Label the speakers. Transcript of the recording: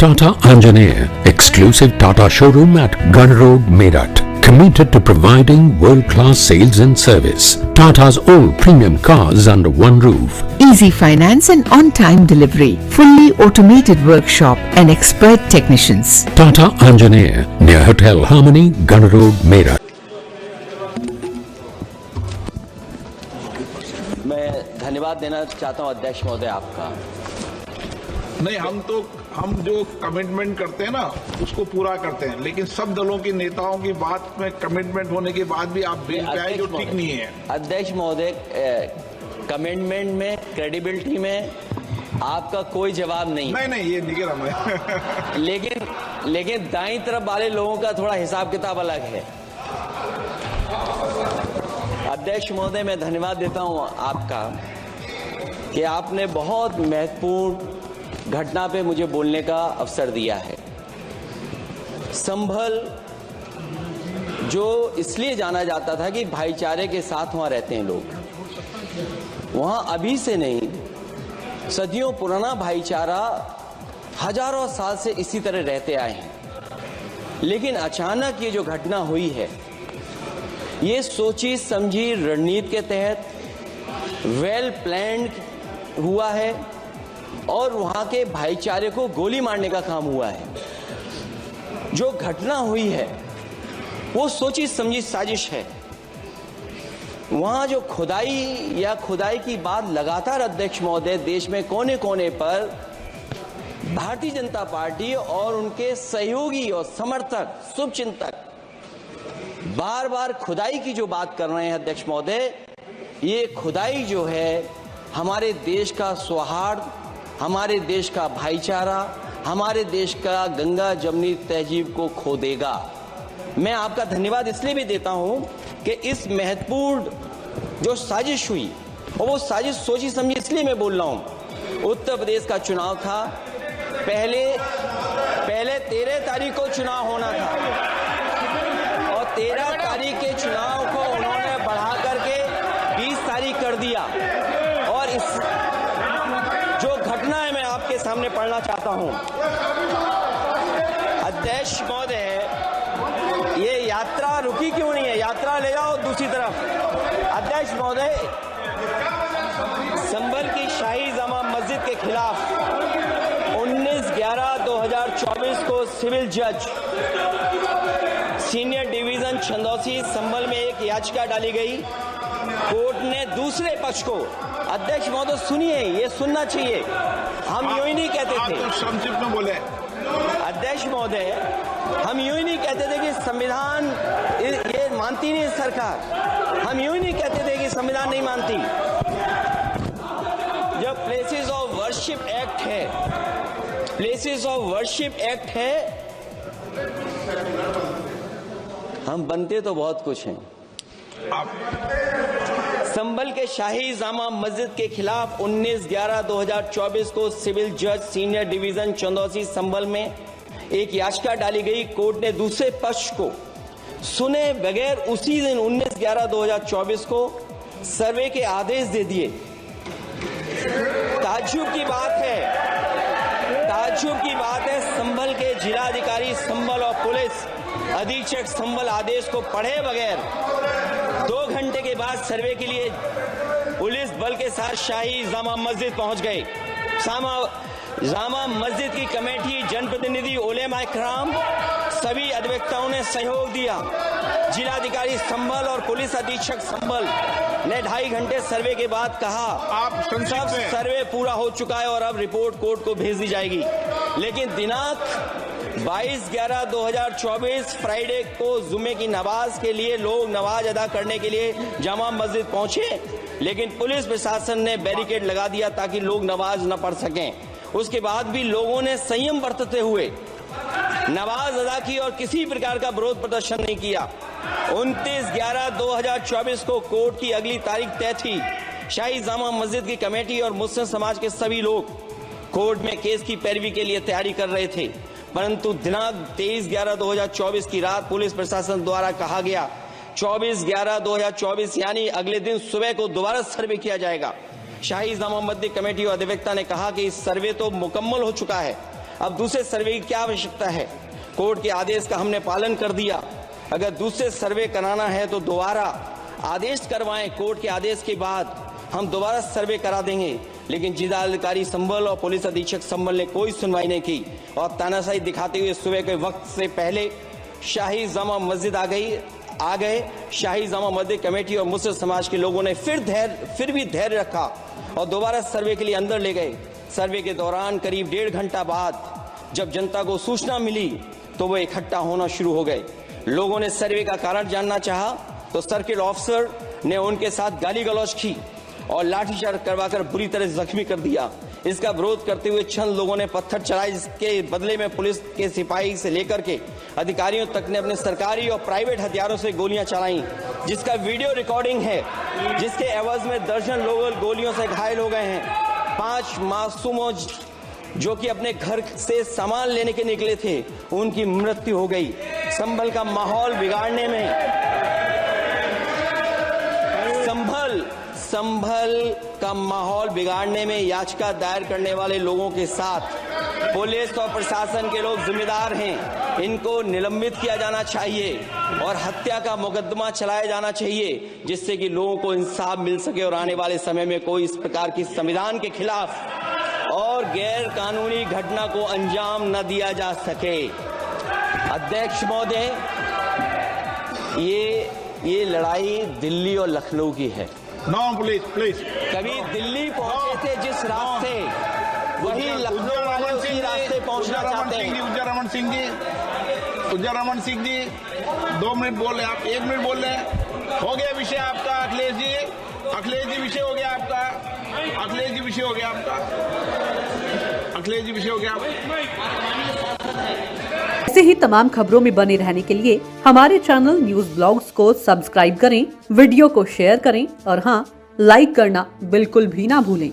Speaker 1: Tata Anjaneya, exclusive Tata showroom at Gun Road, Meerut. Committed to providing world-class sales and service. Tata's all premium cars under one roof.
Speaker 2: Easy finance and on-time delivery. Fully automated workshop and expert technicians.
Speaker 1: Tata Anjaneya, near Hotel Harmony, Gun Road, Meerut.
Speaker 3: मैं धन्यवाद देना चाहता हूं अध्यक्ष महोदय आपका।
Speaker 4: नहीं, हम जो कमिटमेंट करते हैं ना उसको पूरा करते हैं, लेकिन सब दलों के नेताओं की बात में कमिटमेंट होने के बाद भी आप बेल पे आए जो ठीक नहीं है।
Speaker 3: अध्यक्ष महोदय, कमिटमेंट में, क्रेडिबिलिटी में आपका कोई जवाब नहीं।
Speaker 4: नहीं, ये निकल रहा है।
Speaker 3: लेकिन दाईं तरफ वाले लोगों का थोड़ा हिसाब किताब अलग है। अध्यक्ष महोदय, मैं धन्यवाद देता हूं आपका कि आपने बहुत महत्वपूर्ण घटना पे मुझे बोलने का अवसर दिया है। संभल जो इसलिए जाना जाता था कि भाईचारे के साथ वहां रहते हैं लोग, वहां अभी से नहीं, सदियों पुराना भाईचारा हजारों साल से इसी तरह रहते आए हैं। लेकिन अचानक ये जो घटना हुई है, ये सोची समझी रणनीति के तहत वेल प्लान्ड हुआ है और वहां के भाईचारे को गोली मारने का काम हुआ है। जो घटना हुई है वो सोची समझी साजिश है। वहां जो खुदाई की बात लगातार अध्यक्ष महोदय देश में कोने कोने पर भारतीय जनता पार्टी और उनके सहयोगी और समर्थक, शुभचिंतक बार बार खुदाई की जो बात कर रहे हैं अध्यक्ष महोदय, ये खुदाई जो है हमारे देश का सौहार्द, हमारे देश का भाईचारा, हमारे देश का गंगा जमनी तहजीब को खो देगा। मैं आपका धन्यवाद इसलिए भी देता हूं कि इस महत्वपूर्ण जो साजिश हुई, और वो साजिश सोची समझी इसलिए मैं बोल रहा हूं। उत्तर प्रदेश का चुनाव था, पहले 13 तारीख को चुनाव होना था और 13 तारीख के चुनाव को उन्होंने बढ़ा करके 20 तारीख कर दिया। और इस जो घटना है मैं आपके सामने पढ़ना चाहता हूं। अध्यक्ष महोदय, ये यात्रा रुकी क्यों नहीं है? यात्रा ले जाओ दूसरी तरफ। अध्यक्ष महोदय, संभल की शाही जामा मस्जिद के खिलाफ 19/11/2024 को सिविल जज सीनियर डिवीजन छंदौसी संभल में एक याचिका डाली गई। कोर्ट ने दूसरे पक्ष को, अध्यक्ष महोदय सुनिए, ये सुनना चाहिए, हम यूं ही नहीं कहते थे।
Speaker 4: संक्षिप्त में बोले
Speaker 3: अध्यक्ष महोदय, हम यूं ही नहीं कहते थे कि संविधान ये मानती नहीं सरकार। हम यूं ही नहीं कहते थे कि संविधान नहीं मानती। जब प्लेसेस ऑफ वर्शिप एक्ट है, प्लेसेस ऑफ वर्शिप एक्ट है, हम बनते तो बहुत कुछ हैं। संभल के शाही जामा मस्जिद के खिलाफ 19/11/2024 को सिविल जज सीनियर डिवीजन चंदौसी संभल में एक याचिका डाली गई। कोर्ट ने दूसरे पक्ष को सुने बगैर उसी दिन 19/11/2024 को सर्वे के आदेश दे दिए। ताज्जुब की बात है, संभल के जिलाधिकारी संभल और पुलिस अधीक्षक संभल आदेश को पढ़े बगैर 2 घंटे के बाद सर्वे के लिए पुलिस बल के साथ शाही जामा मस्जिद पहुंच गए। जामा मस्जिद की कमेटी, जनप्रतिनिधि, उलेमा इकराम, सभी अधिवक्ताओं ने सहयोग दिया। जिलाधिकारी संभल और पुलिस अधीक्षक संभल ने 2.5 घंटे सर्वे के बाद कहा सब सर्वे पूरा हो चुका है और अब रिपोर्ट कोर्ट को भेज दी जाएगी। लेकिन दिनांक 22/11/2024 फ्राइडे को जुमे की नमाज के लिए लोग नमाज अदा करने के लिए जामा मस्जिद पहुंचे, लेकिन पुलिस प्रशासन ने बैरिकेड लगा दिया ताकि लोग नमाज न पढ़ सकें। उसके बाद भी लोगों ने संयम बरतते हुए नमाज अदा की और किसी प्रकार का विरोध प्रदर्शन नहीं किया। 29/11/2024 को कोर्ट की अगली तारीख तय थी। शाही जामा मस्जिद की कमेटी और मुस्लिम समाज के सभी लोग कोर्ट में केस की पैरवी के लिए तैयारी कर रहे थे, परंतु दिनांक 23/11/2024 की रात पुलिस प्रशासन द्वारा कहा गया 24/11/2024 यानी अगले दिन सुबह को दोबारा सर्वे किया जाएगा। शाही जामा मस्जिद कमेटी और अधिवक्ता ने कहा कि इस सर्वे तो मुकम्मल हो चुका है, अब दूसरे सर्वे की क्या आवश्यकता है? कोर्ट के आदेश का हमने पालन कर दिया। अगर दूसरे सर्वे कराना है तो दोबारा आदेश करवाएं। कोर्ट के आदेश के बाद हम दोबारा सर्वे करा देंगे। लेकिन जिलाधिकारी संभल और पुलिस अधीक्षक संभल ने कोई सुनवाई नहीं की और तानाशाही दिखाते हुए सुबह के वक्त से पहले शाही जामा मस्जिद आ गए। शाही जामा मस्जिद कमेटी और मुस्लिम समाज के लोगों ने फिर भी धैर्य रखा और दोबारा सर्वे के लिए अंदर ले गए। सर्वे के दौरान करीब 1.5 घंटा बाद जब जनता को सूचना मिली तो वो इकट्ठा होना शुरू हो गए। लोगों ने सर्वे का कारण जानना चाहा तो सर्किल ऑफिसर ने उनके साथ गाली गलौज की और लाठीचार्ज करवाकर बुरी तरह जख्मी कर दिया। इसका विरोध करते हुए चंद लोगों ने पत्थर चलाए, जिसके बदले में पुलिस के सिपाही से लेकर के अधिकारियों तक ने अपने सरकारी और प्राइवेट हथियारों से गोलियां चलाई, जिसका वीडियो रिकॉर्डिंग है, जिसके एवज में दर्जन लोग गोलियों से घायल हो गए हैं। 5 मासूमों जो कि अपने घर से सामान लेने के निकले थे, उनकी मृत्यु हो गई। संभल का माहौल बिगाड़ने में संभल का माहौल बिगाड़ने में याचिका दायर करने वाले लोगों के साथ पुलिस और प्रशासन के लोग जिम्मेदार हैं। इनको निलंबित किया जाना चाहिए और हत्या का मुकदमा चलाया जाना चाहिए, जिससे कि लोगों को इंसाफ मिल सके और आने वाले समय में कोई इस प्रकार की संविधान के खिलाफ और गैर कानूनी घटना को अंजाम न दिया जा सके। अध्यक्ष महोदय, ये लड़ाई दिल्ली और लखनऊ की है।
Speaker 4: No please. कभी
Speaker 3: दिल्ली पहुंचे थे जिस रास्ते, वही लखनऊ वाले उसी रास्ते पहुंचना चाहते हैं।
Speaker 4: उज्जर रमन सिंह जी 2 मिनट बोल रहे, आप 1 मिनट बोल रहे हैं। हो गया विषय आपका अखिलेश जी विषय हो गया आपका। अखिलेश जी विषय हो गया।
Speaker 5: ऐसे ही तमाम खबरों में बने रहने के लिए हमारे चैनल न्यूज ब्लॉग्स को सब्सक्राइब करें, वीडियो को शेयर करें और हाँ, लाइक करना बिल्कुल भी ना भूलें।